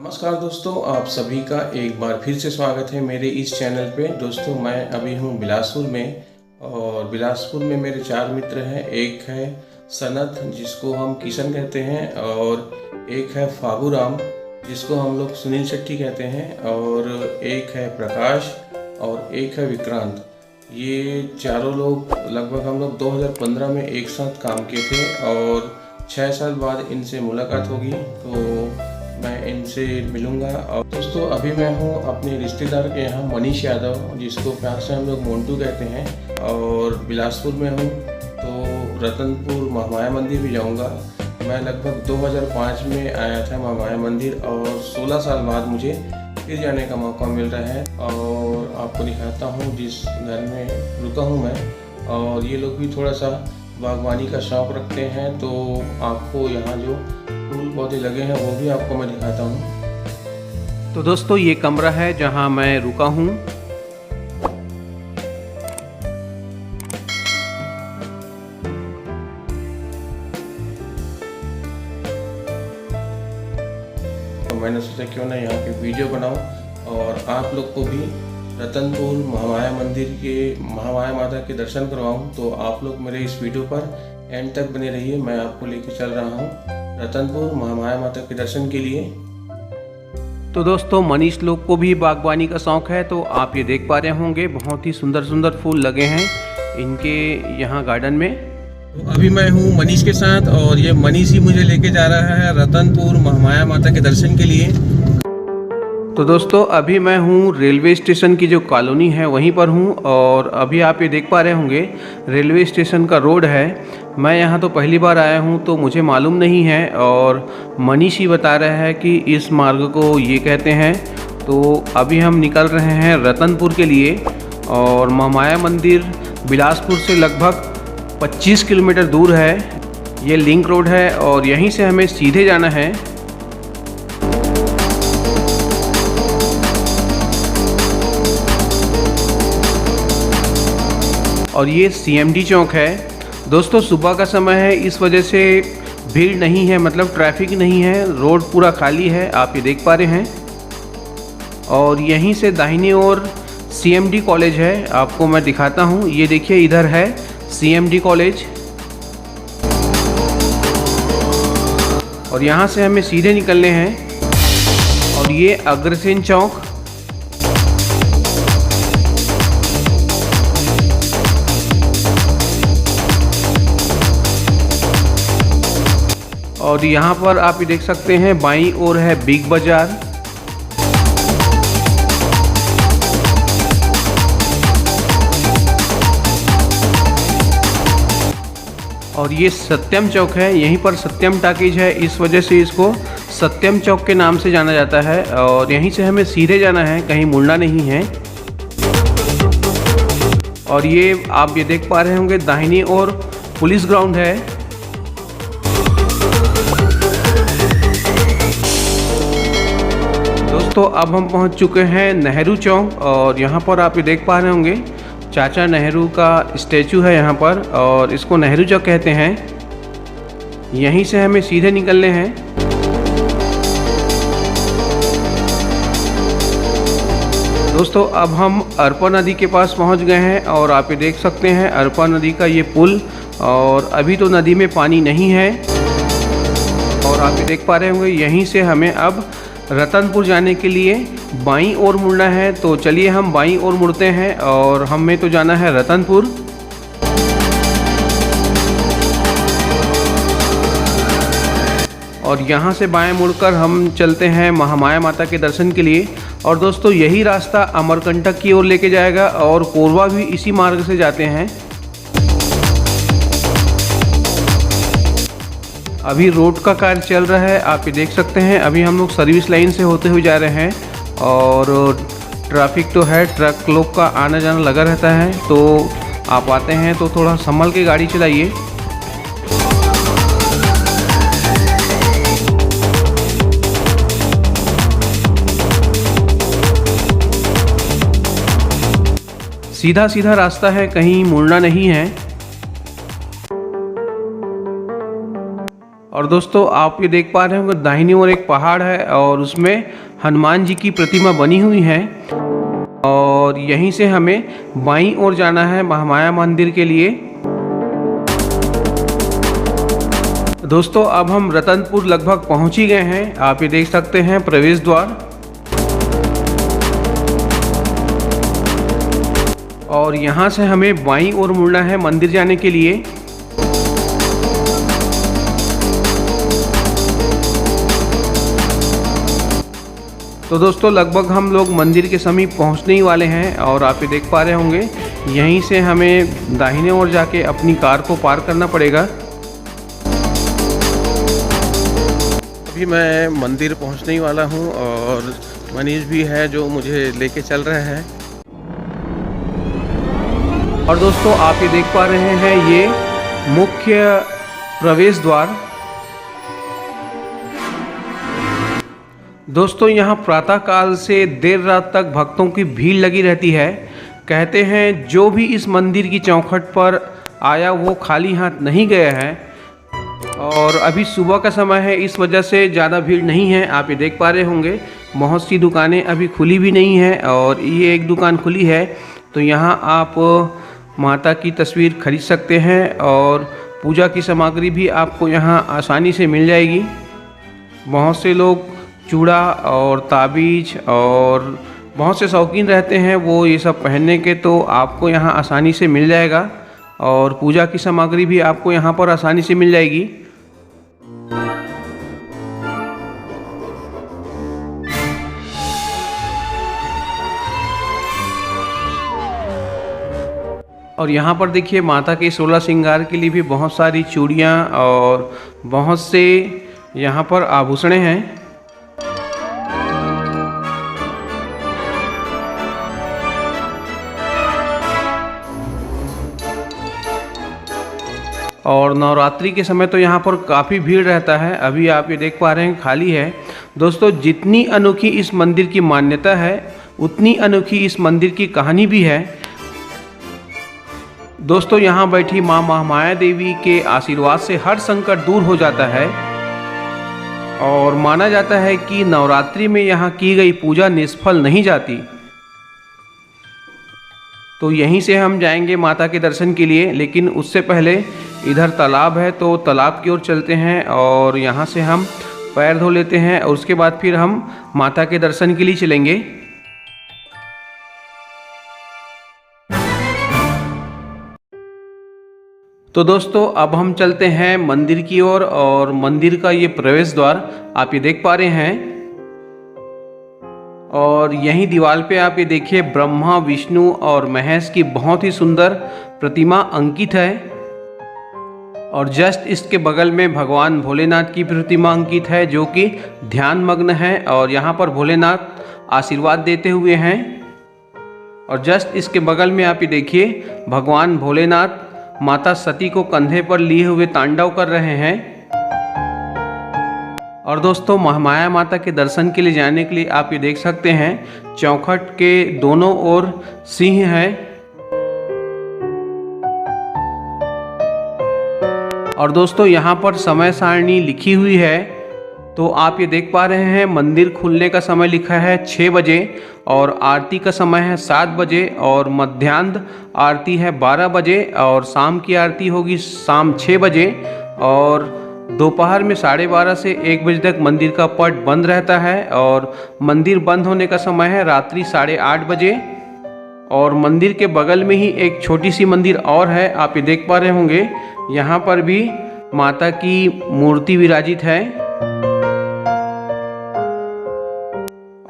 नमस्कार दोस्तों, आप सभी का एक बार फिर से स्वागत है मेरे इस चैनल पे। दोस्तों, मैं अभी हूँ बिलासपुर में और बिलासपुर में मेरे 4 मित्र हैं। एक है सनत, जिसको हम किशन कहते हैं, और एक है फाबू राम, जिसको हम लोग सुनील शेट्टी कहते हैं, और एक है प्रकाश और एक है विक्रांत। ये चारों लोग लगभग हम लोग 2015 में एक साथ काम किए थे और 6 साल बाद इनसे मुलाकात होगी, तो मैं इनसे मिलूंगा। और दोस्तों, अभी मैं हूँ अपने रिश्तेदार के यहाँ, मनीष यादव, जिसको प्यार से हम लोग मोन्टू कहते हैं, और बिलासपुर में हूँ। तो रतनपुर महामाया मंदिर भी जाऊँगा। मैं लगभग 2005 में आया था महामाया मंदिर, और 16 साल बाद मुझे फिर जाने का मौका मिल रहा है। और आपको दिखाता हूँ जिस घर में रुका हूँ मैं। और ये लोग भी थोड़ा सा बागवानी का शौक़ रखते हैं, तो आपको यहाँ जो फूल पौधे लगे हैं वो भी आपको मैं दिखाता हूँ। तो दोस्तों, ये कमरा है जहाँ मैं रुका हूँ। तो मैंने सोचा क्यों ना यहाँ पे वीडियो बनाऊँ और आप लोग को भी रतनपुर महामाया मंदिर के महामाया माता के दर्शन करवाऊँ। तो आप लोग मेरे इस वीडियो पर एंड तक बने रहिए। मैं आपको लेके चल रहा हूँ रतनपुर महामाया माता के दर्शन के लिए। तो दोस्तों, मनीष लोग को भी बागवानी का शौक़ है, तो आप ये देख पा रहे होंगे बहुत ही सुंदर सुंदर फूल लगे हैं इनके यहाँ गार्डन में। तो अभी मैं हूँ मनीष के साथ, और ये मनीष ही मुझे लेके जा रहा है रतनपुर महामाया माता के दर्शन के लिए। तो दोस्तों, अभी मैं हूँ रेलवे स्टेशन की जो कॉलोनी है वहीं पर हूँ, और अभी आप ये देख पा रहे होंगे रेलवे स्टेशन का रोड है। मैं यहाँ तो पहली बार आया हूँ, तो मुझे मालूम नहीं है, और मनीष ही बता रहा है कि इस मार्ग को ये कहते हैं। तो अभी हम निकल रहे हैं रतनपुर के लिए, और महामाया मंदिर बिलासपुर से लगभग 25 किलोमीटर दूर है। ये लिंक रोड है और यहीं से हमें सीधे जाना है। और ये CMD चौक है। दोस्तों, सुबह का समय है, इस वजह से भीड़ नहीं है, मतलब ट्रैफिक नहीं है, रोड पूरा खाली है, आप ये देख पा रहे हैं। और यहीं से दाहिनी ओर CMD कॉलेज है, आपको मैं दिखाता हूँ। ये देखिए, इधर है CMD कॉलेज, और यहाँ से हमें सीधे निकलने हैं। और ये अग्रसेन चौक, और यहाँ पर आप ये देख सकते हैं बाईं ओर है बिग बाज़ार। और ये सत्यम चौक है, यहीं पर सत्यम टाकीज है, इस वजह से इसको सत्यम चौक के नाम से जाना जाता है। और यहीं से हमें सीधे जाना है, कहीं मुड़ना नहीं है। और ये आप ये देख पा रहे होंगे दाहिनी ओर पुलिस ग्राउंड है। दोस्तों, अब हम पहुंच चुके हैं नेहरू चौक, और यहाँ पर आप ये देख पा रहे होंगे चाचा नेहरू का स्टैचू है यहाँ पर, और इसको नेहरू चौक कहते हैं। यहीं से हमें सीधे निकलने हैं। दोस्तों, अब हम अरपा नदी के पास पहुँच गए हैं, और आप ये देख सकते हैं अरपा नदी का ये पुल। और अभी तो नदी में पानी नहीं है, और आप ये देख पा रहे होंगे यहीं से हमें अब रतनपुर जाने के लिए बाईं ओर मुड़ना है। तो चलिए हम बाईं ओर मुड़ते हैं, और हमें तो जाना है रतनपुर। और यहाँ से बाएं मुड़कर हम चलते हैं महामाया माता के दर्शन के लिए। और दोस्तों, यही रास्ता अमरकंटक की ओर लेके जाएगा, और कोरबा भी इसी मार्ग से जाते हैं। अभी रोड का कार्य चल रहा है, आप ये देख सकते हैं। अभी हम लोग सर्विस लाइन से होते हुए जा रहे हैं, और ट्रैफिक तो है, ट्रक लोग का आना जाना लगा रहता है। तो आप आते हैं तो थोड़ा संभल के गाड़ी चलाइए। सीधा सीधा रास्ता है, कहीं मुड़ना नहीं है। और दोस्तों आप ये देख पा रहे होंगे दाहिनी ओर एक पहाड़ है और उसमें हनुमान जी की प्रतिमा बनी हुई है। और यहीं से हमें बाईं ओर जाना है महामाया मंदिर के लिए। दोस्तों अब हम रतनपुर लगभग पहुंच ही गए हैं। आप ये देख सकते हैं प्रवेश द्वार। और यहाँ से हमें बाईं ओर मुड़ना है मंदिर जाने के लिए। तो दोस्तों लगभग हम लोग मंदिर के समीप पहुंचने ही वाले हैं और आप ये देख पा रहे होंगे यहीं से हमें दाहिने ओर जाके अपनी कार को पार्क करना पड़ेगा। अभी मैं मंदिर पहुंचने ही वाला हूं और मनीष भी है जो मुझे लेके चल रहे हैं। और दोस्तों आप ये देख पा रहे हैं ये मुख्य प्रवेश द्वार। दोस्तों यहाँ प्रातः काल से देर रात तक भक्तों की भीड़ लगी रहती है। कहते हैं जो भी इस मंदिर की चौखट पर आया वो खाली हाथ नहीं गया है। और अभी सुबह का समय है, इस वजह से ज़्यादा भीड़ नहीं है। आप ये देख पा रहे होंगे बहुत सी दुकानें अभी खुली भी नहीं हैं और ये एक दुकान खुली है। तो यहाँ आप माता की तस्वीर खरीद सकते हैं और पूजा की सामग्री भी आपको यहाँ आसानी से मिल जाएगी। बहुत से लोग चूड़ा और ताबीज और बहुत से शौकीन रहते हैं वो ये सब पहनने के, तो आपको यहाँ आसानी से मिल जाएगा और पूजा की सामग्री भी आपको यहाँ पर आसानी से मिल जाएगी। और यहाँ पर देखिए माता के 16 श्रृंगार के लिए भी बहुत सारी चूड़ियाँ और बहुत से यहाँ पर आभूषण हैं। और नवरात्रि के समय तो यहाँ पर काफ़ी भीड़ रहता है। अभी आप ये देख पा रहे हैं खाली है। दोस्तों जितनी अनोखी इस मंदिर की मान्यता है उतनी अनोखी इस मंदिर की कहानी भी है। दोस्तों यहाँ बैठी माँ महामाया देवी के आशीर्वाद से हर संकट दूर हो जाता है और माना जाता है कि नवरात्रि में यहाँ की गई पूजा निष्फल नहीं जाती। तो यहीं से हम जाएंगे माता के दर्शन के लिए, लेकिन उससे पहले इधर तालाब है तो तालाब की ओर चलते हैं और यहाँ से हम पैर धो लेते हैं और उसके बाद फिर हम माता के दर्शन के लिए चलेंगे। तो दोस्तों अब हम चलते हैं मंदिर की ओर और मंदिर का ये प्रवेश द्वार आप ये देख पा रहे हैं। और यहीं दीवार पे आप ये देखिए ब्रह्मा विष्णु और महेश की बहुत ही सुंदर प्रतिमा अंकित है। और जस्ट इसके बगल में भगवान भोलेनाथ की प्रतिमा अंकित है जो कि ध्यान मग्न है और यहाँ पर भोलेनाथ आशीर्वाद देते हुए हैं। और जस्ट इसके बगल में आप ये देखिए भगवान भोलेनाथ माता सती को कंधे पर लिए हुए तांडव कर रहे हैं। और दोस्तों महामाया माता के दर्शन के लिए जाने के लिए आप ये देख सकते हैं चौखट के दोनों ओर सिंह है। और दोस्तों यहाँ पर समय सारणी लिखी हुई है तो आप ये देख पा रहे हैं मंदिर खुलने का समय लिखा है 6 बजे और आरती का समय है 7 बजे और मध्याह्न आरती है 12 बजे और शाम की आरती होगी शाम 6 बजे और दोपहर में 12:30 से 1 बजे तक मंदिर का पट बंद रहता है और मंदिर बंद होने का समय है रात्रि 8:30 बजे। और मंदिर के बगल में ही एक छोटी सी मंदिर और है, आप ये देख पा रहे होंगे यहाँ पर भी माता की मूर्ति विराजित है।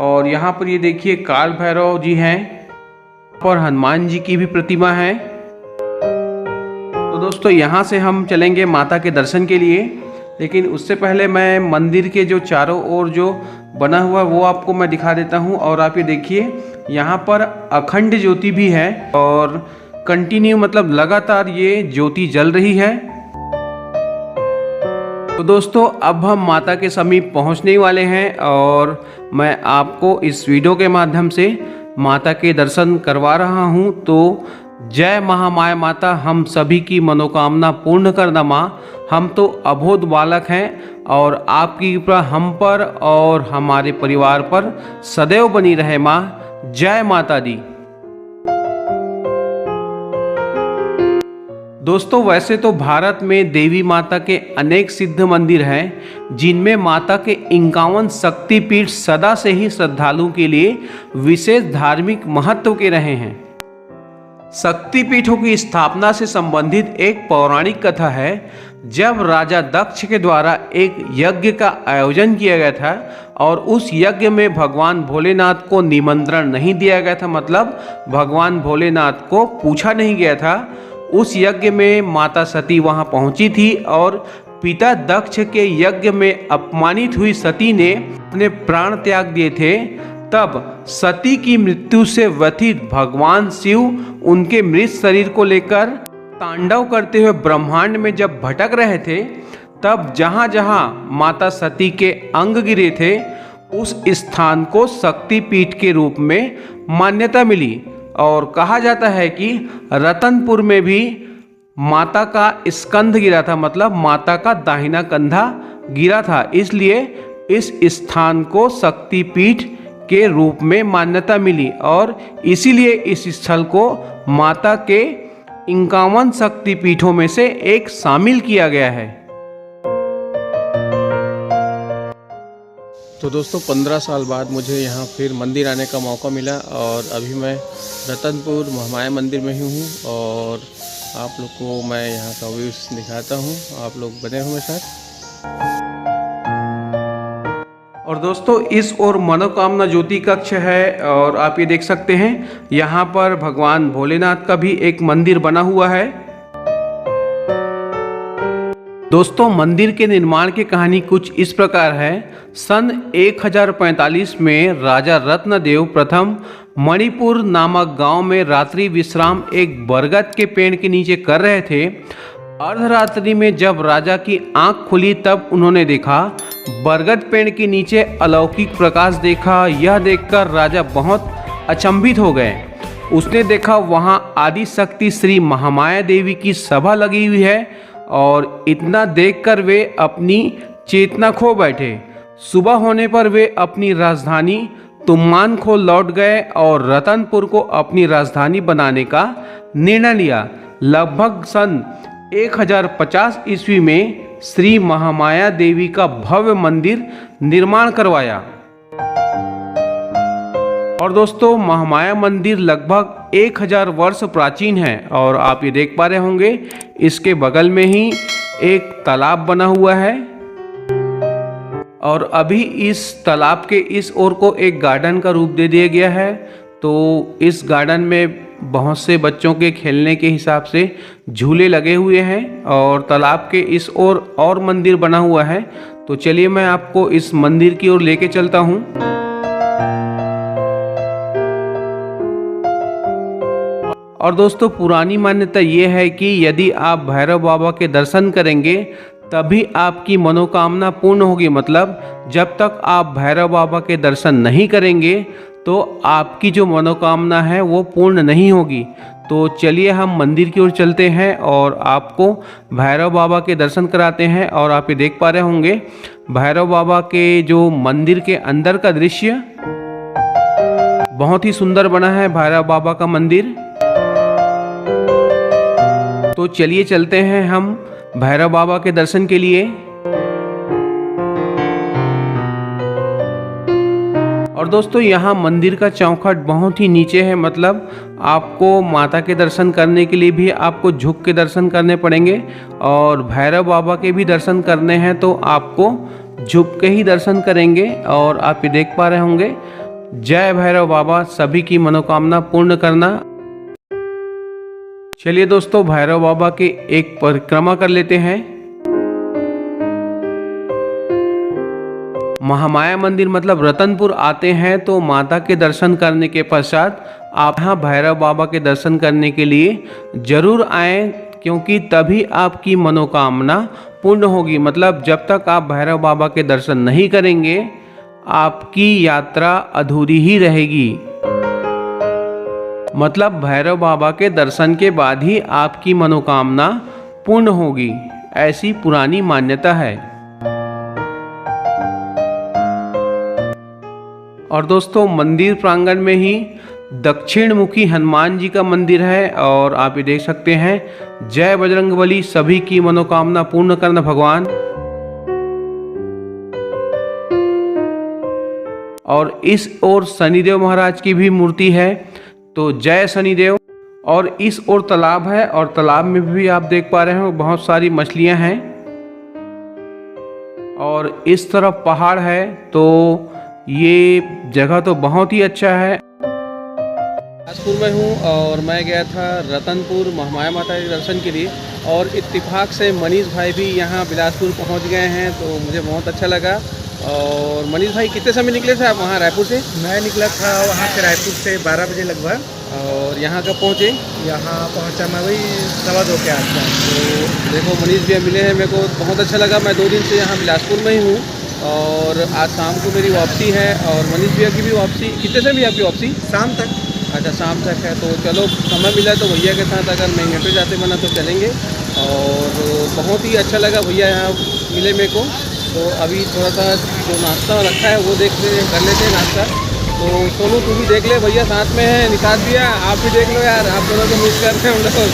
और यहाँ पर ये देखिए काल भैरव जी हैं और हनुमान जी की भी प्रतिमा है। तो दोस्तों यहाँ से हम चलेंगे माता के दर्शन के लिए, लेकिन उससे पहले मैं मंदिर के जो चारों ओर जो बना हुआ वो आपको मैं दिखा देता हूँ। और आप ये देखिए यहाँ पर अखंड ज्योति भी है और कंटिन्यू मतलब लगातार ये ज्योति जल रही है। तो दोस्तों अब हम माता के समीप पहुँचने ही वाले हैं और मैं आपको इस वीडियो के माध्यम से माता के दर्शन करवा रहा हूँ। तो जय महामाया माता, हम सभी की मनोकामना पूर्ण करना माँ। हम तो अबोध बालक हैं और आपकी कृपा हम पर और हमारे परिवार पर सदैव बनी रहे माँ। जय माता दी। दोस्तों, वैसे तो भारत में देवी माता के अनेक सिद्ध मंदिर हैं, जिनमें माता के 51 शक्तिपीठ सदा से ही श्रद्धालुओं के लिए विशेष धार्मिक महत्व के रहे हैं। शक्तिपीठों की स्थापना से संबंधित एक पौराणिक कथा है। जब राजा दक्ष के द्वारा एक यज्ञ का आयोजन किया गया था और उस यज्ञ में भगवान भोलेनाथ को निमंत्रण नहीं दिया गया था, मतलब भगवान भोलेनाथ को पूछा नहीं गया था। उस यज्ञ में माता सती वहां पहुंची थी और पिता दक्ष के यज्ञ में अपमानित हुई सती ने अपने प्राण त्याग दिए थे। तब सती की मृत्यु से व्यथित भगवान शिव उनके मृत शरीर को लेकर तांडव करते हुए ब्रह्मांड में जब भटक रहे थे, तब जहां जहां माता सती के अंग गिरे थे, उस स्थान को शक्तिपीठ के रूप में मान्यता मिली। और कहा जाता है कि रतनपुर में भी माता का स्कंध गिरा था, मतलब माता का दाहिना कंधा गिरा था। इसलिए इस स्थान को शक्तिपीठ के रूप में मान्यता मिली और इसीलिए इस स्थल को माता के 51 शक्तिपीठों में से एक शामिल किया गया है। तो दोस्तों, 15 साल बाद मुझे यहाँ फिर मंदिर आने का मौका मिला और अभी मैं रतनपुर महामाया मंदिर में ही हूँ और आप लोग को मैं यहाँ का व्यूज़ दिखाता हूँ। आप लोग बने हुए साथ। और दोस्तों, इस ओर मनोकामना ज्योति कक्ष है और आप ये देख सकते हैं यहाँ पर भगवान भोलेनाथ का भी एक मंदिर बना हुआ है। दोस्तों, मंदिर के निर्माण की कहानी कुछ इस प्रकार है। सन 1045 में राजा रत्नदेव प्रथम मणिपुर नामक गांव में रात्रि विश्राम एक बरगद के पेड़ के नीचे कर रहे थे। अर्धरात्रि में जब राजा की आंख खुली तब उन्होंने देखा बरगद पेड़ के नीचे अलौकिक प्रकाश देखा। यह देखकर राजा बहुत अचंभित हो गए। उसने देखा वहां आदि शक्ति श्री महामाया देवी की सभा लगी हुई है और इतना देखकर वे अपनी चेतना खो बैठे। सुबह होने पर वे अपनी राजधानी तुम्मान को लौट गए और रतनपुर को अपनी राजधानी बनाने का निर्णय लिया। लगभग सन 1050 ईस्वी में श्री महामाया देवी का भव्य मंदिर निर्माण करवाया। और दोस्तों, महामाया मंदिर लगभग 1000 वर्ष प्राचीन है और आप ये देख पा रहे होंगे इसके बगल में ही एक तालाब बना हुआ है और अभी इस तालाब के इस ओर को एक गार्डन का रूप दे दिया गया है। तो इस गार्डन में बहुत से बच्चों के खेलने के हिसाब से झूले लगे हुए हैं और तालाब के इस ओर और मंदिर बना हुआ है। तो चलिए मैं आपको इस मंदिर की ओर लेके चलता हूँ। और दोस्तों, पुरानी मान्यता ये है कि यदि आप भैरव बाबा के दर्शन करेंगे तभी आपकी मनोकामना पूर्ण होगी। मतलब जब तक आप भैरव बाबा के दर्शन नहीं करेंगे तो आपकी जो मनोकामना है वो पूर्ण नहीं होगी। तो चलिए हम मंदिर की ओर चलते हैं और आपको भैरव बाबा के दर्शन कराते हैं। और आप ये देख पा रहे होंगे भैरव बाबा के जो मंदिर के अंदर का दृश्य बहुत ही सुंदर बना है, भैरव बाबा का मंदिर। तो चलिए चलते हैं हम भैरव बाबा के दर्शन के लिए। और दोस्तों, यहाँ मंदिर का चौखट बहुत ही नीचे है, मतलब आपको माता के दर्शन करने के लिए भी आपको झुक के दर्शन करने पड़ेंगे और भैरव बाबा के भी दर्शन करने हैं तो आपको झुक के ही दर्शन करेंगे। और आप ये देख पा रहे होंगे, जय भैरव बाबा, सभी की मनोकामना पूर्ण करना। चलिए दोस्तों, भैरव बाबा के एक परिक्रमा कर लेते हैं। महामाया मंदिर मतलब रतनपुर आते हैं तो माता के दर्शन करने के पश्चात आप यहाँ भैरव बाबा के दर्शन करने के लिए जरूर आएँ, क्योंकि तभी आपकी मनोकामना पूर्ण होगी। मतलब जब तक आप भैरव बाबा के दर्शन नहीं करेंगे आपकी यात्रा अधूरी ही रहेगी। मतलब भैरव बाबा के दर्शन के बाद ही आपकी मनोकामना पूर्ण होगी, ऐसी पुरानी मान्यता है। और दोस्तों मंदिर प्रांगण में ही दक्षिण मुखी हनुमान जी का मंदिर है और आप ये देख सकते हैं, जय बजरंगबली, सभी की मनोकामना पूर्ण करना भगवान। और इस ओर शनिदेव महाराज की भी मूर्ति है, तो जय शनिदेव। और इस ओर तालाब है और तालाब में भी आप देख पा रहे हो बहुत सारी मछलियां हैं। और इस तरफ पहाड़ है, तो ये जगह तो बहुत ही अच्छा है। बिलासपुर में हूँ और मैं गया था रतनपुर महामाया माता के दर्शन के लिए, और इत्तेफाक से मनीष भाई भी यहाँ बिलासपुर पहुँच गए हैं, तो मुझे बहुत अच्छा लगा। और मनीष भाई कितने समय निकले थे आप वहाँ रायपुर से? मैं निकला था वहाँ से रायपुर से 12 बजे लगभग, और यहाँ कब पहुँचे? यहाँ पहुँचा मैं वही 2:15 के आसपास। तो देखो मनीष भैया मिले हैं, मेरे को बहुत अच्छा लगा। मैं 2 दिन से यहाँ बिलासपुर में ही हूँ और आज शाम को मेरी वापसी है, और मनीष भैया की भी वापसी। कितने से भी आपकी वापसी? शाम तक। अच्छा, शाम तक है, तो चलो समय मिला तो भैया के साथ अगर मैं पे जाते बना तो चलेंगे। और बहुत ही अच्छा लगा भैया यहाँ मिले मेरे को। तो अभी थोड़ा सा जो नाश्ता रखा है वो कर लेते हैं नाश्ता। तो सोनू तू भी देख ले, भैया साथ में है, निकाल दिया, आप भी देख लो यार, आप दोनों को मिस करते हैं हम लोग।